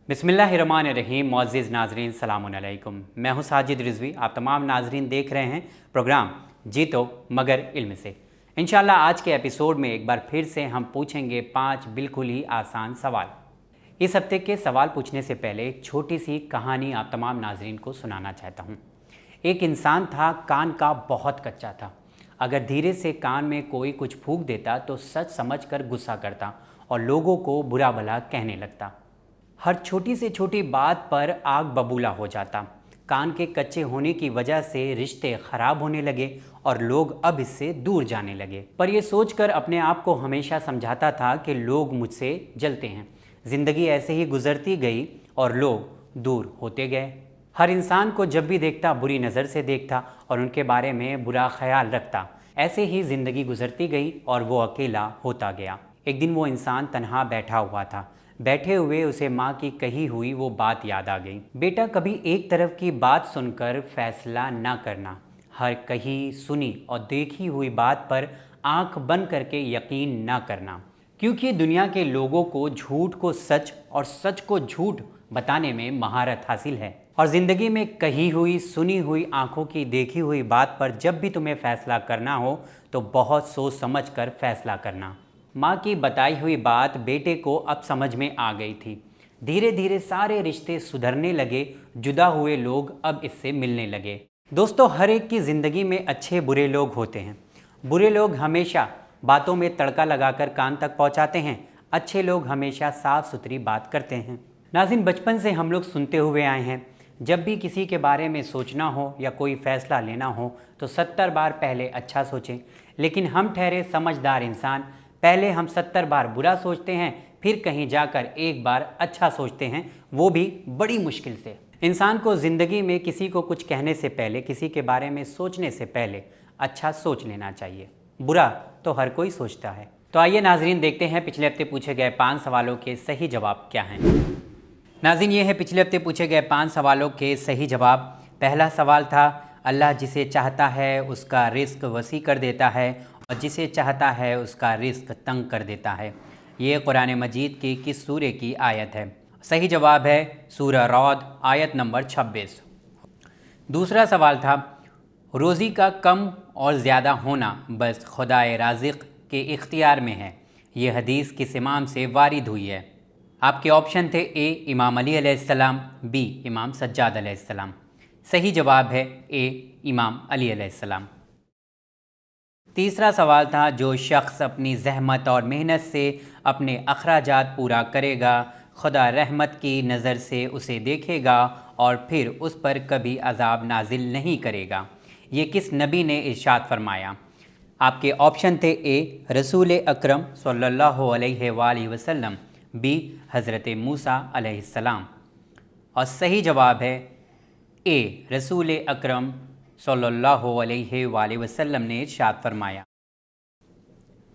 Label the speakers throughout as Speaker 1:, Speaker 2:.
Speaker 1: बिस्मिल्लाहिर्रहमानिर्रहीम। मुअज़्ज़िज़ नाज़रीन, सलामुन अलैकुम। मैं हूं साजिद रिज़वी। आप तमाम नाज़रीन देख रहे हैं प्रोग्राम जीतो मगर इल्म से। इंशाअल्लाह आज के एपिसोड में एक बार फिर से हम पूछेंगे 5 बिल्कुल ही आसान सवाल। इस हफ्ते के सवाल पूछने से पहले एक छोटी सी कहानी आप तमाम नाज़रीन को सुनाना चाहता हूँ। एक इंसान था, कान का बहुत कच्चा था। अगर धीरे से कान में कोई कुछ फूंक देता तो सच समझकर गुस्सा करता और लोगों को बुरा भला कहने लगता। हर छोटी से छोटी बात पर आग बबूला हो जाता। कान के कच्चे होने की वजह से रिश्ते खराब होने लगे और लोग अब इससे दूर जाने लगे। पर यह सोचकर अपने आप को हमेशा समझाता था कि लोग मुझसे जलते हैं। जिंदगी ऐसे ही गुजरती गई और लोग दूर होते गए। हर इंसान को जब भी देखता बुरी नज़र से देखता और उनके बारे में बुरा ख्याल रखता। ऐसे ही ज़िंदगी गुजरती गई और वो अकेला होता गया। एक दिन वो इंसान तन्हा बैठा हुआ था। बैठे हुए उसे माँ की कही हुई वो बात याद आ गई। बेटा, कभी एक तरफ की बात सुनकर फैसला ना करना। हर कही सुनी और देखी हुई बात पर आंख बंद करके यकीन ना करना, क्योंकि दुनिया के लोगों को झूठ को सच और सच को झूठ बताने में महारत हासिल है। और ज़िंदगी में कही हुई सुनी हुई आंखों की देखी हुई बात पर जब भी तुम्हें फैसला करना हो तो बहुत सोच समझ कर फैसला करना। माँ की बताई हुई बात बेटे को अब समझ में आ गई थी। धीरे धीरे सारे रिश्ते सुधरने लगे। जुदा हुए लोग अब इससे मिलने लगे। दोस्तों, हर एक की ज़िंदगी में अच्छे बुरे लोग होते हैं। बुरे लोग हमेशा बातों में तड़का लगाकर कान तक पहुंचाते हैं। अच्छे लोग हमेशा साफ सुथरी बात करते हैं। नाज़रीन, बचपन से हम लोग सुनते हुए आए हैं, जब भी किसी के बारे में सोचना हो या कोई फ़ैसला लेना हो तो 70 बार पहले अच्छा सोचें। लेकिन हम ठहरे समझदार इंसान, पहले हम 70 बार बुरा सोचते हैं, फिर कहीं जाकर एक बार अच्छा सोचते हैं, वो भी बड़ी मुश्किल से। इंसान को ज़िंदगी में किसी को कुछ कहने से पहले, किसी के बारे में सोचने से पहले अच्छा सोच लेना चाहिए। बुरा तो हर कोई सोचता है। तो आइए नाजरीन, देखते हैं पिछले हफ्ते पूछे गए 5 सवालों के सही जवाब क्या हैं। नाज़रीन, ये है पिछले हफ्ते पूछे गए 5 सवालों के सही जवाब। पहला सवाल था, अल्लाह जिसे चाहता है उसका रिस्क वसी कर देता है और जिसे चाहता है उसका रिस्क तंग कर देता है। ये कुरान मजीद की किस सूरे की आयत है? सही जवाब है सूरह रौद, आयत नंबर 26। दूसरा सवाल था, रोज़ी का कम और ज़्यादा होना बस खुदाए राज़िक़ के इख्तियार में है। ये हदीस किस इमाम से वारिद हुई है? आपके ऑप्शन थे ए इमाम अली अलैहिस्सलाम, बी इमाम सज्जाद अलैहिस्सलाम। सही जवाब है ए इमाम अली अलैहिस्सलाम। तीसरा सवाल था, जो शख्स अपनी जहमत और मेहनत से अपने अखराजात पूरा करेगा, खुदा रहमत की नज़र से उसे देखेगा और फिर उस पर कभी अजाब नाजिल नहीं करेगा। ये किस नबी ने इरशाद फरमाया? आपके ऑप्शन थे ए रसूल अकरम सल्लल्लाहु अलैहि वसल्लम, बी हज़रत मूसा अलैहिस्सलाम। और सही जवाब है ए रसूल अकरम सल्लल्लाहु अलैहि वसल्लम ने इरशाद फरमाया।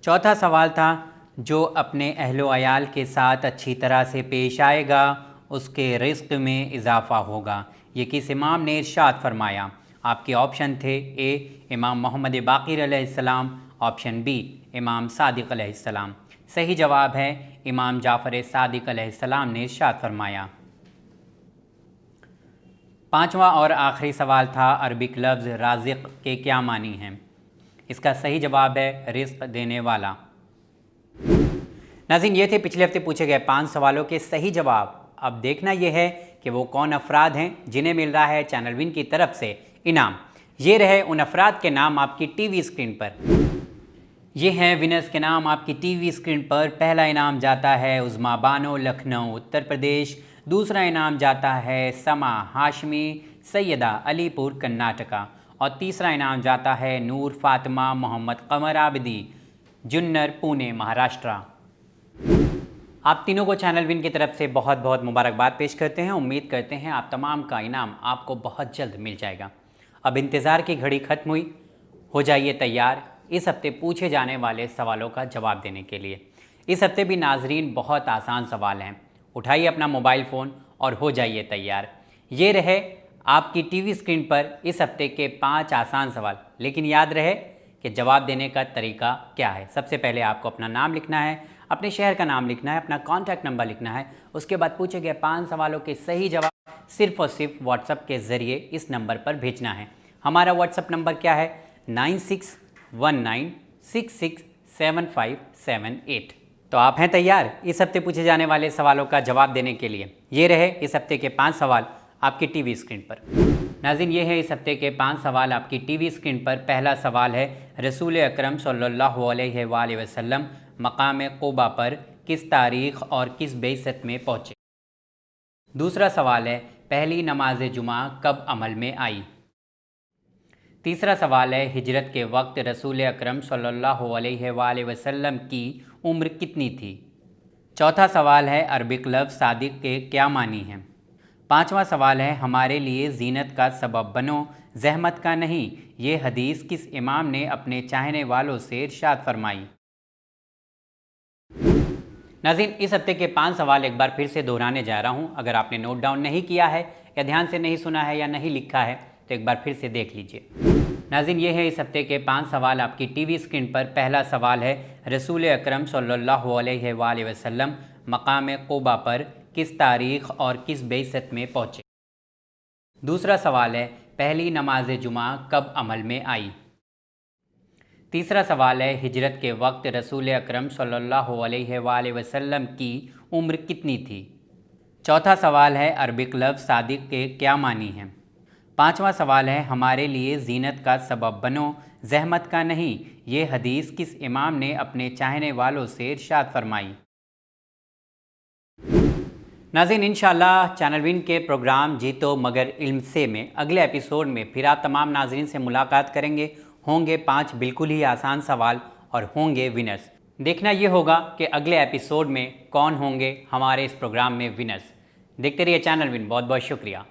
Speaker 1: चौथा सवाल था, जो अपने अहलो अयाल के साथ अच्छी तरह से पेश आएगा उसके रिज़्क़ में इजाफ़ा होगा। ये किस इमाम ने इरशाद फरमाया? आपके ऑप्शन थे ए इमाम मोहम्मद बाक़िर अलैहिस्सलाम, ऑप्शन बी इमाम सादिक़ अलैहिस्सलाम। सही जवाब है इमाम जाफ़र सादिक़ अलैहिस्सलाम ने इरशाद फरमाया। पांचवा और आखिरी सवाल था, अरबिक लफ्ज़ राज़िक़ के क्या मानी हैं? इसका सही जवाब है रिज़्क़ देने वाला। नाज़रीन, ये थे पिछले हफ्ते पूछे गए 5 सवालों के सही जवाब। अब देखना यह है कि वो कौन अफराद हैं जिन्हें मिल रहा है चैनल विन की तरफ से इनाम। ये रहे उन अफराद के नाम आपकी टीवी स्क्रीन पर। ये हैं विनर्स के नाम आपकी टीवी स्क्रीन पर। पहला इनाम जाता है उज़मा बानो, लखनऊ उत्तर प्रदेश। दूसरा इनाम जाता है समा हाशमी, सैयदा, अलीपुर, कर्नाटका। और तीसरा इनाम जाता है नूर फातिमा मोहम्मद कमर आबिदी, जुन्नर, पुणे, महाराष्ट्र। आप तीनों को चैनल विन की तरफ से बहुत बहुत मुबारकबाद पेश करते हैं। उम्मीद करते हैं आप तमाम का इनाम आपको बहुत जल्द मिल जाएगा। अब इंतज़ार की घड़ी ख़त्म हुई, हो जाइए तैयार इस हफ्ते पूछे जाने वाले सवालों का जवाब देने के लिए। इस हफ्ते भी नाजरीन बहुत आसान सवाल हैं। उठाइए अपना मोबाइल फ़ोन और हो जाइए तैयार। ये रहे आपकी टीवी स्क्रीन पर इस हफ्ते के 5 आसान सवाल। लेकिन याद रहे कि जवाब देने का तरीका क्या है। सबसे पहले आपको अपना नाम लिखना है, अपने शहर का नाम लिखना है, अपना कॉन्टैक्ट नंबर लिखना है। उसके बाद पूछे गए 5 सवालों के सही जवाब सिर्फ और सिर्फ व्हाट्सएप के ज़रिए इस नंबर पर भेजना है। हमारा व्हाट्सएप नंबर क्या है? 9619667578। तो आप हैं तैयार इस हफ्ते पूछे जाने वाले सवालों का जवाब देने के लिए? ये रहे इस हफ्ते के 5 सवाल आपकी टीवी स्क्रीन पर। नाज़रीन, ये है इस हफ्ते के 5 सवाल आपकी टीवी स्क्रीन पर। पहला सवाल है, रसूल अकरम सल्लल्लाहु अलैहि वसल्लम मकाम क़ुबा पर किस तारीख़ और किस बेइज्जत में पहुँचे? दूसरा सवाल है, पहली नमाज जुमा कब अमल में आई? तीसरा सवाल है, हिजरत के वक्त रसूल अकरम सल्लल्लाहु अलैहि वसल्लम की उम्र कितनी थी? चौथा सवाल है, अरबिक लफ्ज़ सादिक के क्या मानी हैं? पांचवा सवाल है, हमारे लिए ज़ीनत का सबब बनो, ज़हमत का नहीं, ये हदीस किस इमाम ने अपने चाहने वालों से इरशाद फरमाई? नाज़रीन, इस हफ्ते के 5 सवाल एक बार फिर से दोहराने जा रहा हूँ। अगर आपने नोट डाउन नहीं किया है या ध्यान से नहीं सुना है या नहीं लिखा है तो एक बार फिर से देख लीजिए। नाज़रीन, ये है इस हफ्ते के 5 सवाल आपकी टीवी स्क्रीन पर। पहला सवाल है, रसूल अकरम सल्लल्लाहु अलैहि वसल्लम मकाम क़ुबा पर किस तारीख़ और किस बेइज्जत में पहुँचे? दूसरा सवाल है, पहली नमाज जुमा कब अमल में आई? तीसरा सवाल है, हिजरत के वक्त रसूल अकरम सल्लल्लाहु अलैहि वसल्लम की उम्र कितनी थी? चौथा सवाल है, अरबिक लफ्ज़ सादिक के क्या मानी हैं? पांचवा सवाल है, हमारे लिए ज़ीनत का सबब बनो, ज़हमत का नहीं, ये हदीस किस इमाम ने अपने चाहने वालों से इरशाद फरमाई? नाज़रीन, इंशाअल्लाह चैनल विन के प्रोग्राम जीतो मगर इल्म से में अगले एपिसोड में फिर आप तमाम नाज़रीन से मुलाकात करेंगे। होंगे 5 बिल्कुल ही आसान सवाल और होंगे विनर्स। देखना ये होगा कि अगले एपिसोड में कौन होंगे हमारे इस प्रोग्राम में विनर्स। देखते रहिए चैनल विन। बहुत बहुत शुक्रिया।